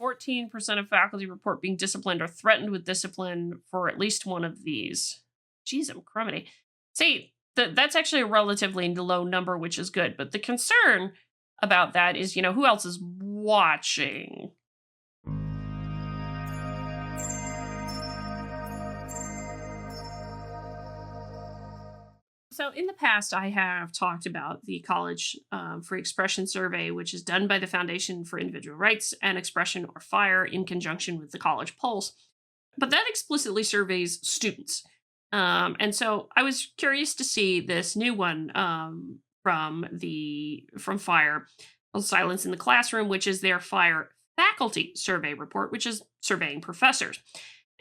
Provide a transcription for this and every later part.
14% of faculty report being disciplined or threatened with discipline for at least one of these. Jeez, I'm crumbly. See, that's actually a relatively low number, which is good. But the concern about that is, who else is watching? So, in the past, I have talked about the College Free Expression Survey, which is done by the Foundation for Individual Rights and Expression, or FIRE, in conjunction with the College Pulse. But that explicitly surveys students. And so I was curious to see this new one from FIRE, called Silence in the Classroom, which is their FIRE faculty survey report, which is surveying professors.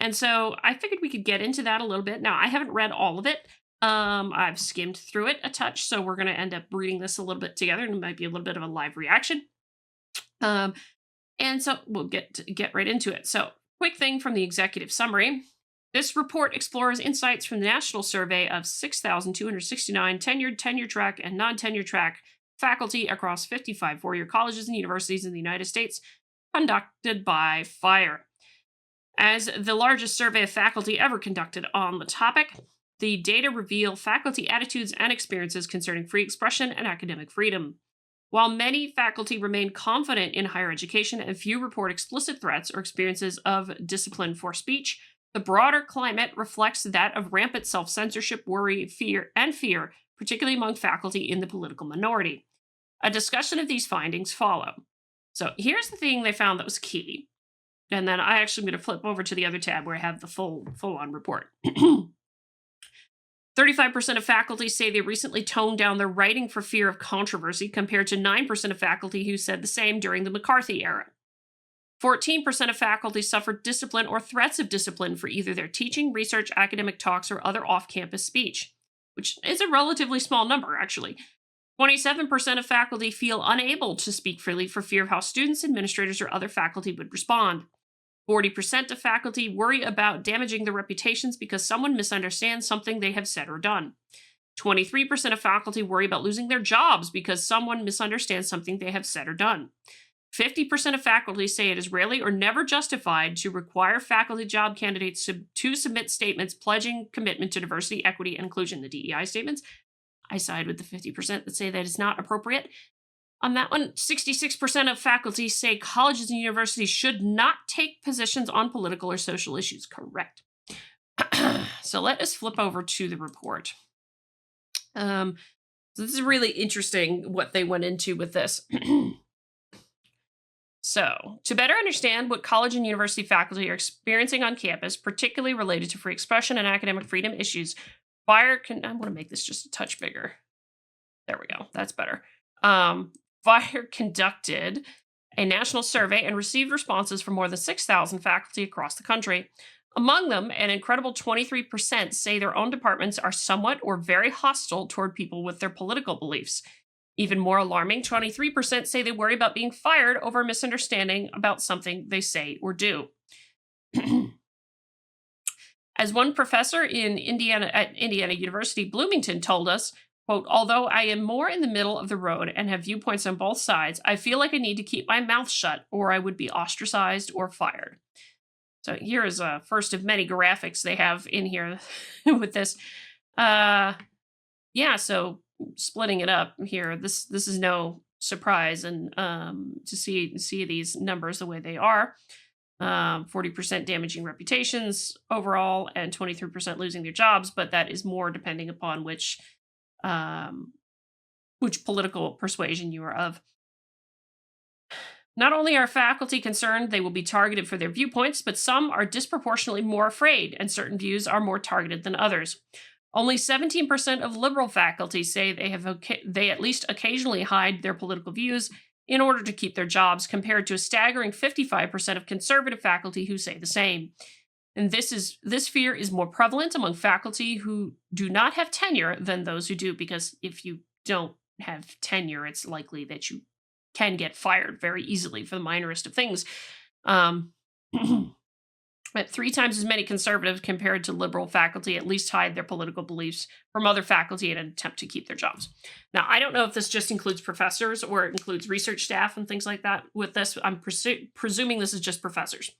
And so I figured we could get into that a little bit. Now, I haven't read all of it. I've skimmed through it a touch, so we're going to end up reading this a little bit together, and it might be a little bit of a live reaction. Um, and so we'll get right into it. So, quick thing from the executive summary. This report explores insights from the national survey of 6,269 tenured, tenure track, and non-tenure track faculty across 55 four-year colleges and universities in the United States, conducted by FIRE. As the largest survey of faculty ever conducted on the topic, the data reveal faculty attitudes and experiences concerning free expression and academic freedom. While many faculty remain confident in higher education and few report explicit threats or experiences of discipline for speech, the broader climate reflects that of rampant self-censorship, worry, fear, particularly among faculty in the political minority. A discussion of these findings follow. So here's the thing they found that was key. And then I actually am going to flip over to the other tab where I have the full-on report. 35% of faculty say they recently toned down their writing for fear of controversy, compared to 9% of faculty who said the same during the McCarthy era. 14% of faculty suffered discipline or threats of discipline for either their teaching, research, academic talks, or other off-campus speech, which is a relatively small number, actually. 27% of faculty feel unable to speak freely for fear of how students, administrators, or other faculty would respond. 40% of faculty worry about damaging their reputations because someone misunderstands something they have said or done. 23% of faculty worry about losing their jobs because someone misunderstands something they have said or done. 50% of faculty say it is rarely or never justified to require faculty job candidates to submit statements pledging commitment to diversity, equity, and inclusion, the DEI statements. I side with the 50% that say that is not appropriate. On that one, 66% of faculty say colleges and universities should not take positions on political or social issues. Correct. So let us flip over to the report. So this is really interesting what they went into with this. So, to better understand what college and university faculty are experiencing on campus, particularly related to free expression and academic freedom issues, FIRE I want to make this just a touch bigger. There we go. That's better. FIRE conducted a national survey and received responses from more than 6,000 faculty across the country. Among them, an incredible 23% say their own departments are somewhat or very hostile toward people with their political beliefs. Even more alarming, 23% say they worry about being fired over a misunderstanding about something they say or do. As one professor at Indiana University Bloomington told us, quote, "Although I am more in the middle of the road and have viewpoints on both sides, I feel like I need to keep my mouth shut or I would be ostracized or fired." So here is a first of many graphics they have in here with this. So splitting it up here, this is no surprise, and to see these numbers the way they are. 40% damaging reputations overall, and 23% losing their jobs, but that is more depending upon which political persuasion you are of. Not only are faculty concerned they will be targeted for their viewpoints, but some are disproportionately more afraid, and certain views are more targeted than others. Only 17% of liberal faculty say they at least occasionally hide their political views in order to keep their jobs, compared to a staggering 55% of conservative faculty who say the same. And this fear is more prevalent among faculty who do not have tenure than those who do, because if you don't have tenure, it's likely that you can get fired very easily for the minorest of things. But 3 times as many conservative compared to liberal faculty at least hide their political beliefs from other faculty in an attempt to keep their jobs. Now, I don't know if this just includes professors or it includes research staff and things like that. With this, I'm presuming this is just professors.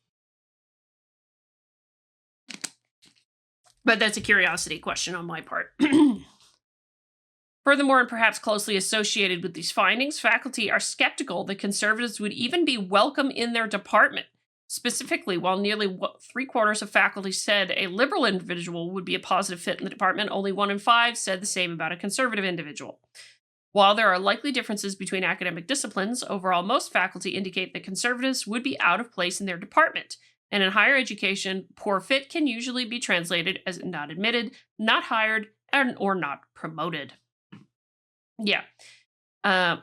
But that's a curiosity question on my part. Furthermore, and perhaps closely associated with these findings, faculty are skeptical that conservatives would even be welcome in their department. Specifically, while nearly 3/4 of faculty said a liberal individual would be a positive fit in the department, only 1 in 5 said the same about a conservative individual. While there are likely differences between academic disciplines, overall most faculty indicate that conservatives would be out of place in their department. And in higher education, poor fit can usually be translated as not admitted, not hired, or not promoted. Yeah. Um,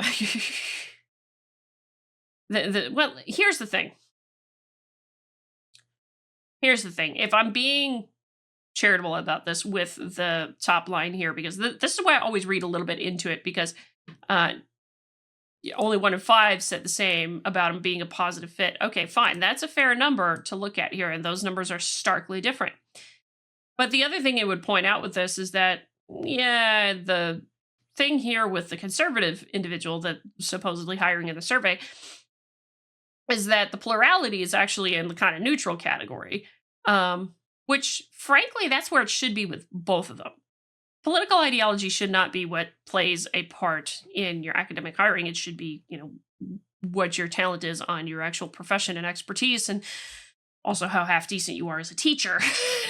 well, here's the thing. Here's the thing. If I'm being charitable about this with the top line here, because this is why I always read a little bit into it, because only 1 in 5 said the same about him being a positive fit. Okay, fine. That's a fair number to look at here, and those numbers are starkly different. But the other thing I would point out with this is that, yeah, the thing here with the conservative individual that supposedly hiring in the survey is that the plurality is actually in the kind of neutral category, which frankly, that's where it should be with both of them. Political ideology should not be what plays a part in your academic hiring. It should be, what your talent is on your actual profession and expertise, and also how half decent you are as a teacher.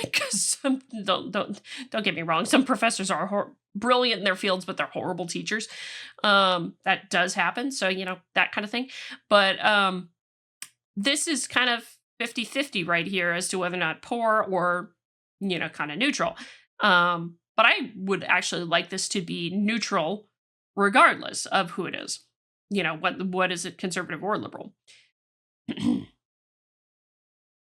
Because don't get me wrong, some professors are brilliant in their fields, but they're horrible teachers. That does happen. So that kind of thing. But this is kind of 50-50 right here as to whether or not poor or kind of neutral. But I would actually like this to be neutral regardless of who it is. What is it, conservative or liberal?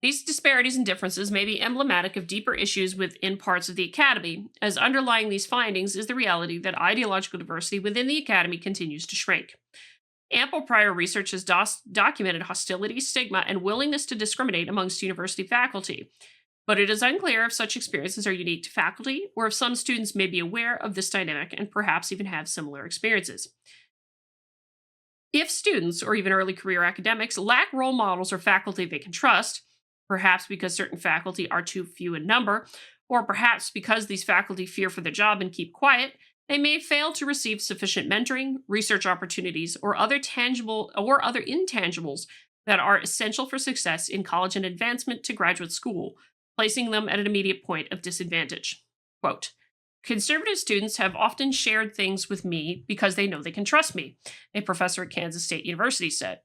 These disparities and differences may be emblematic of deeper issues within parts of the academy, as underlying these findings is the reality that ideological diversity within the academy continues to shrink. Ample prior research has documented hostility, stigma, and willingness to discriminate amongst university faculty, but it is unclear if such experiences are unique to faculty or if some students may be aware of this dynamic and perhaps even have similar experiences. If students, or even early career academics, lack role models or faculty they can trust, perhaps because certain faculty are too few in number, or perhaps because these faculty fear for their job and keep quiet, they may fail to receive sufficient mentoring, research opportunities, or other intangibles that are essential for success in college and advancement to graduate school, placing them at an immediate point of disadvantage. Quote, conservative students have often shared things with me because they know they can trust me, a professor at Kansas State University said.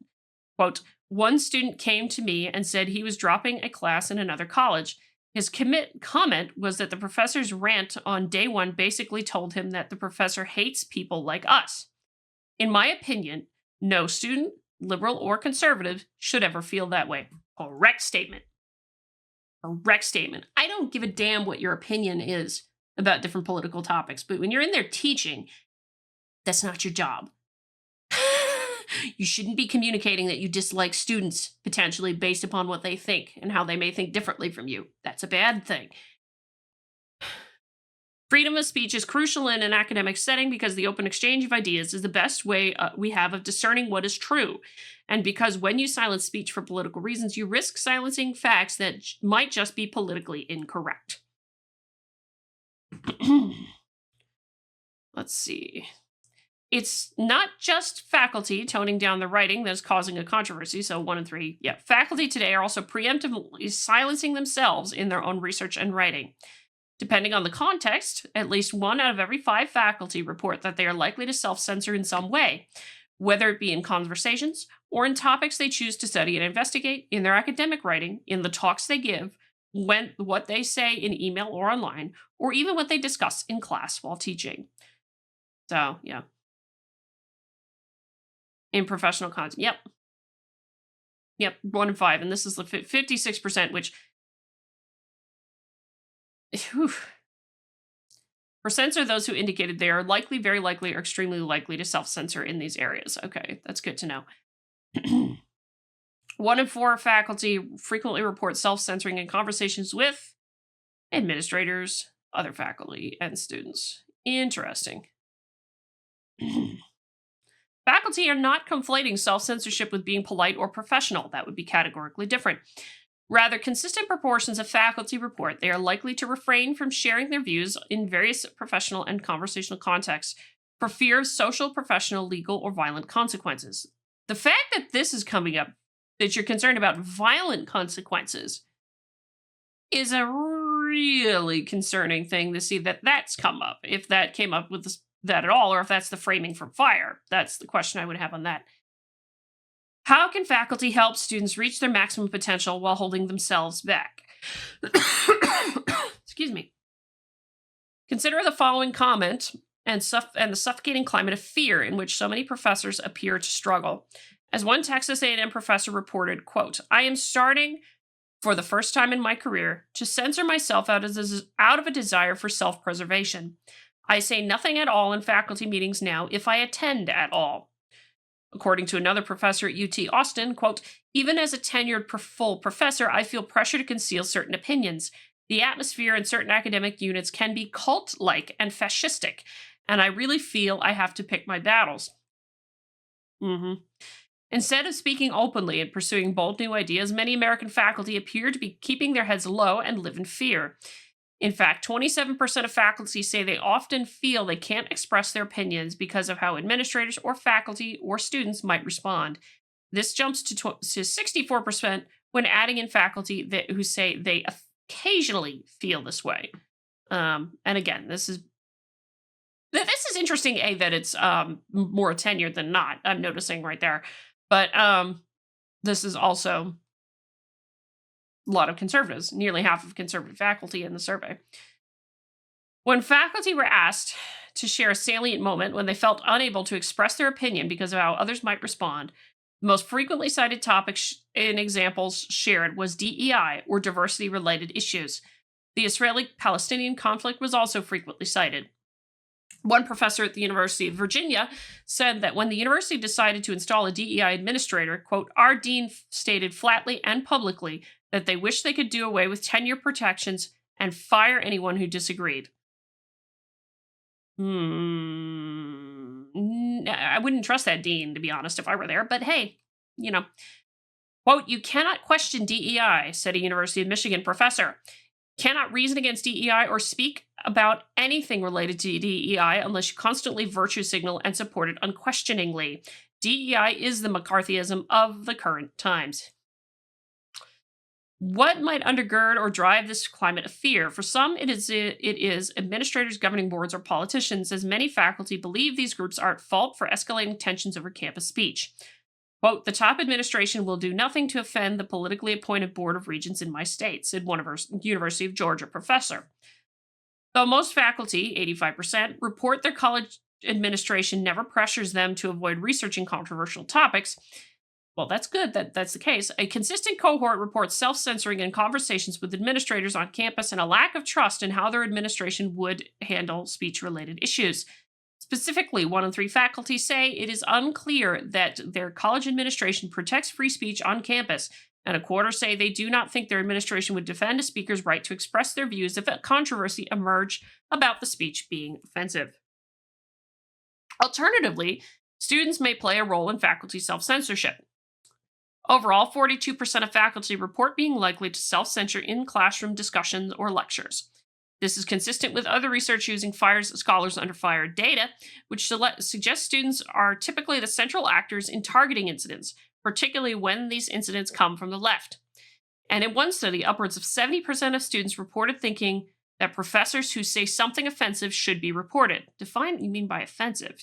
Quote, one student came to me and said he was dropping a class in another college. His comment was that the professor's rant on day 1 basically told him that the professor hates people like us. In my opinion, no student, liberal or conservative, should ever feel that way. Correct statement. Correct statement. I don't give a damn what your opinion is about different political topics, but when you're in there teaching, that's not your job. You shouldn't be communicating that you dislike students potentially based upon what they think and how they may think differently from you. That's a bad thing. Freedom of speech is crucial in an academic setting because the open exchange of ideas is the best way we have of discerning what is true. And because when you silence speech for political reasons, you risk silencing facts that might just be politically incorrect. Let's see. It's not just faculty toning down the writing that is causing a controversy, so 1 in 3. Yeah, faculty today are also preemptively silencing themselves in their own research and writing. Depending on the context, at least 1 out of every 5 faculty report that they are likely to self-censor in some way, whether it be in conversations or in topics they choose to study and investigate, in their academic writing, in the talks they give, what they say in email or online, or even what they discuss in class while teaching. So, yeah. In professional content. Yep, 1 in 5. And this is the 56%, which... Percents are those who indicated they are likely, very likely, or extremely likely to self-censor in these areas. Okay, that's good to know. One in four faculty frequently report self censoring in conversations with administrators, other faculty, and students. Interesting. Faculty are not conflating self censorship with being polite or professional. That would be categorically different. Rather, consistent proportions of faculty report they are likely to refrain from sharing their views in various professional and conversational contexts for fear of social, professional, legal, or violent consequences. The fact that this is coming up, that you're concerned about violent consequences, is a really concerning thing to see that that's come up. If that came up with that at all, or if that's the framing from Fire, that's the question I would have on that. How can faculty help students reach their maximum potential while holding themselves back? Excuse me. Consider the following comment and the suffocating climate of fear in which so many professors appear to struggle. As one Texas A&M professor reported, quote, "I am starting for the first time in my career to censor myself out of a desire for self-preservation. I say nothing at all in faculty meetings now if I attend at all." According to another professor at UT Austin, quote, "Even as a tenured full professor, I feel pressure to conceal certain opinions. The atmosphere in certain academic units can be cult-like and fascistic, and I really feel I have to pick my battles." Mm-hmm. Instead of speaking openly and pursuing bold new ideas, many American faculty appear to be keeping their heads low and live in fear. In fact, 27% of faculty say they often feel they can't express their opinions because of how administrators or faculty or students might respond. This jumps to 64% when adding in faculty who say they occasionally feel this way. And again, this is interesting, that it's more tenured than not. I'm noticing right there. But this is also a lot of conservatives, nearly half of conservative faculty in the survey. When faculty were asked to share a salient moment when they felt unable to express their opinion because of how others might respond, the most frequently cited topic in examples shared was DEI or diversity-related issues. The Israeli-Palestinian conflict was also frequently cited. One professor at the University of Virginia said that when the university decided to install a DEI administrator, quote, "Our dean stated flatly and publicly that they wish they could do away with tenure protections and fire anyone who disagreed." I wouldn't trust that dean, to be honest, if I were there, but hey, quote, "You cannot question DEI," said a University of Michigan professor. "Cannot reason against DEI or speak about anything related to DEI unless you constantly virtue signal and support it unquestioningly. DEI is the McCarthyism of the current times." What might undergird or drive this climate of fear? For some, it is administrators, governing boards, or politicians, as many faculty believe these groups are at fault for escalating tensions over campus speech. Quote, "The top administration will do nothing to offend the politically appointed board of regents in my state," said one of our University of Georgia professor. Though most faculty, 85%, report their college administration never pressures them to avoid researching controversial topics, well, that's good that that's the case. A consistent cohort reports self-censoring in conversations with administrators on campus and a lack of trust in how their administration would handle speech-related issues. Specifically, 1 in 3 faculty say it is unclear that their college administration protects free speech on campus, and a quarter say they do not think their administration would defend a speaker's right to express their views if a controversy emerged about the speech being offensive. Alternatively, students may play a role in faculty self-censorship. Overall, 42% of faculty report being likely to self-censor in classroom discussions or lectures. This is consistent with other research using FIRE's Scholars Under Fire data, which suggests students are typically the central actors in targeting incidents, particularly when these incidents come from the left. And in one study, upwards of 70% of students reported thinking that professors who say something offensive should be reported. Define what you mean by offensive,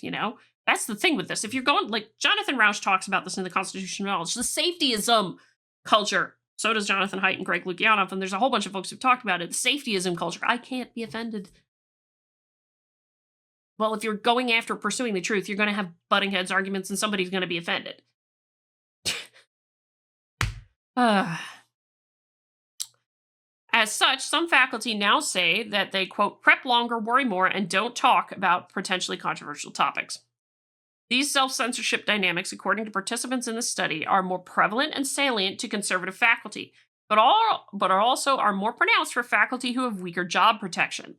That's the thing with this. If you're going, like Jonathan Rauch talks about this in the Constitutional Knowledge, the safetyism culture. So does Jonathan Haidt and Greg Lukianoff, and there's a whole bunch of folks who've talked about it. The safetyism culture. I can't be offended. Well, if you're going after pursuing the truth, you're going to have butting heads arguments, and somebody's going to be offended. As such, some faculty now say that they, quote, prep longer, worry more, and don't talk about potentially controversial topics. These self-censorship dynamics, according to participants in the study, are more prevalent and salient to conservative faculty, but are more pronounced for faculty who have weaker job protection.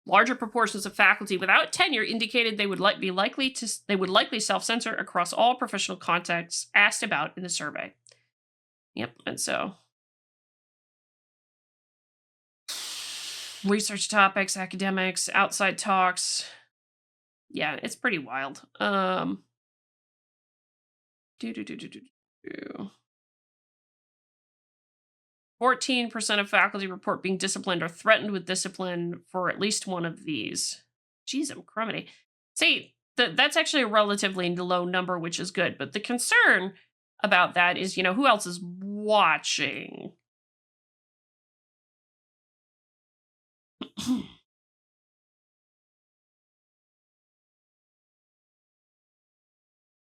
Larger proportions of faculty without tenure indicated they would likely self-censor across all professional contexts asked about in the survey. Yep, and so research topics, academics, outside talks. Yeah, it's pretty wild. Do, do, do, do, do, do. 14% of faculty report being disciplined or threatened with discipline for at least one of these. Jeez, I'm crumbly. See, that's actually a relatively low number, which is good. But the concern about that is, who else is watching?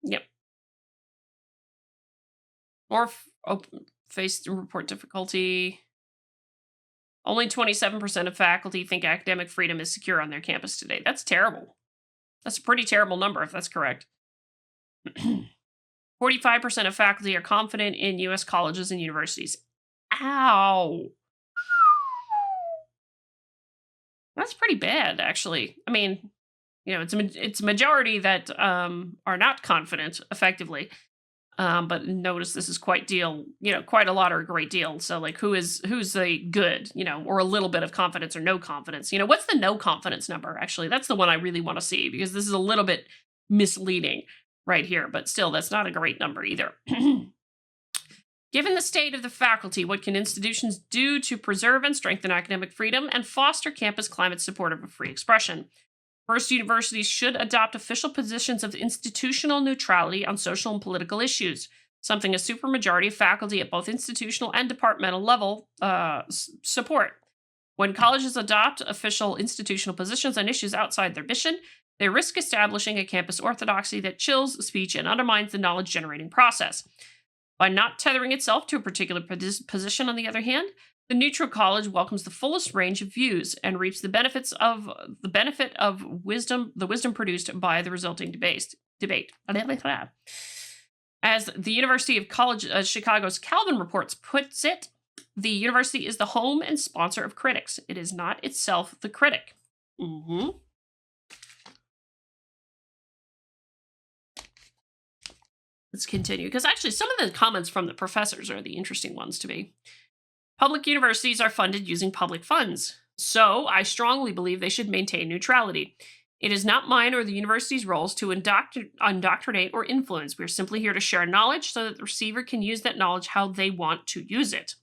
Yep. Or face report difficulty. Only 27% of faculty think academic freedom is secure on their campus today. That's terrible. That's a pretty terrible number, if that's correct. 45% of faculty are confident in U.S. colleges and universities. Ow. That's pretty bad, actually. I mean, it's a majority that are not confident effectively. But notice this is quite a lot or a great deal. So like who's the good, or a little bit of confidence or no confidence? What's the no confidence number? Actually, that's the one I really want to see because this is a little bit misleading right here, but still that's not a great number either. Given the state of the faculty, what can institutions do to preserve and strengthen academic freedom and foster campus climate supportive of free expression? First, universities should adopt official positions of institutional neutrality on social and political issues, something a supermajority of faculty at both institutional and departmental level support. When colleges adopt official institutional positions on issues outside their mission, they risk establishing a campus orthodoxy that chills speech and undermines the knowledge-generating process. By not tethering itself to a particular position, on the other hand, the neutral college welcomes the fullest range of views and reaps the benefit of wisdom produced by the resulting debate. As the University of Chicago's Calvin Reports puts it, the university is the home and sponsor of critics. It is not itself the critic. Mm-hmm. Let's continue, because actually some of the comments from the professors are the interesting ones to me. Public universities are funded using public funds, so I strongly believe they should maintain neutrality. It is not mine or the university's roles to indoctrinate or influence. We're simply here to share knowledge so that the receiver can use that knowledge how they want to use it.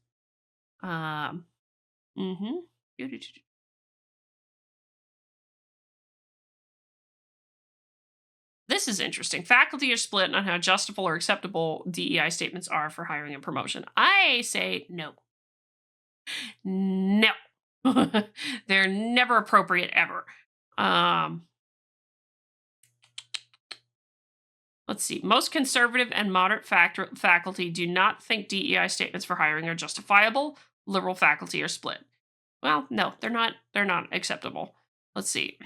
This is interesting. Faculty are split on how justifiable or acceptable DEI statements are for hiring and promotion. I say no. No. They're never appropriate ever. Let's see. Most conservative and moderate faculty do not think DEI statements for hiring are justifiable. Liberal faculty are split. Well, no, they're not acceptable. Let's see.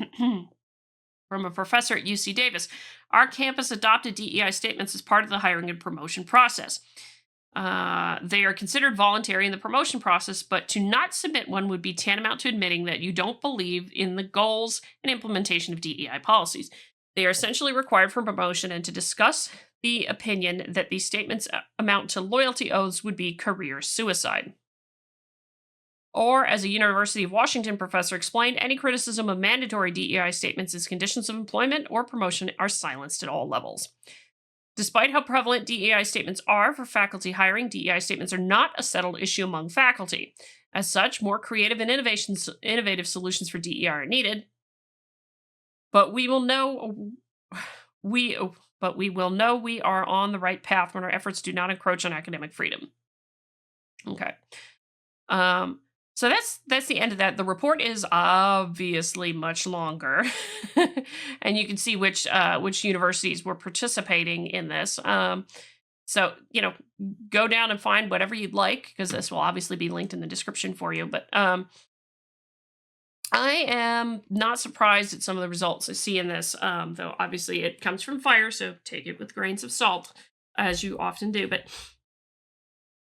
From a professor at UC Davis, our campus adopted DEI statements as part of the hiring and promotion process. They are considered voluntary in the promotion process, but to not submit one would be tantamount to admitting that you don't believe in the goals and implementation of DEI policies. They are essentially required for promotion, and to discuss the opinion that these statements amount to loyalty oaths would be career suicide. Or, as a University of Washington professor explained, any criticism of mandatory DEI statements as conditions of employment or promotion are silenced at all levels. Despite how prevalent DEI statements are for faculty hiring, DEI statements are not a settled issue among faculty. As such, more creative and innovative solutions for DEI are needed. But we will know we are on the right path when our efforts do not encroach on academic freedom. Okay. So that's the end of that. The report is obviously much longer, and you can see which universities were participating in this. So go down and find whatever you'd like, because this will obviously be linked in the description for you. But I am not surprised at some of the results I see in this, though obviously it comes from fire, so take it with grains of salt, as you often do. But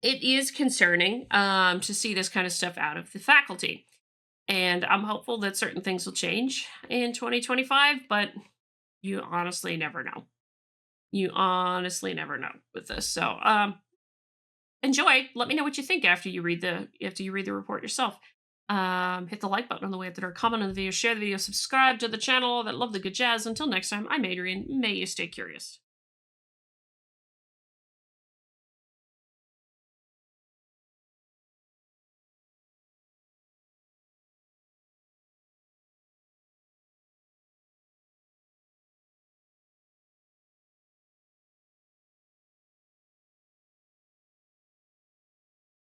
it is concerning to see this kind of stuff out of the faculty. And I'm hopeful that certain things will change in 2025, but you honestly never know. You honestly never know with this. So enjoy. Let me know what you think after you read the report yourself. Hit the like button on the way up there, comment on the video, share the video, subscribe to the channel. That love the good jazz. Until next time, I'm Adrian. May you stay curious.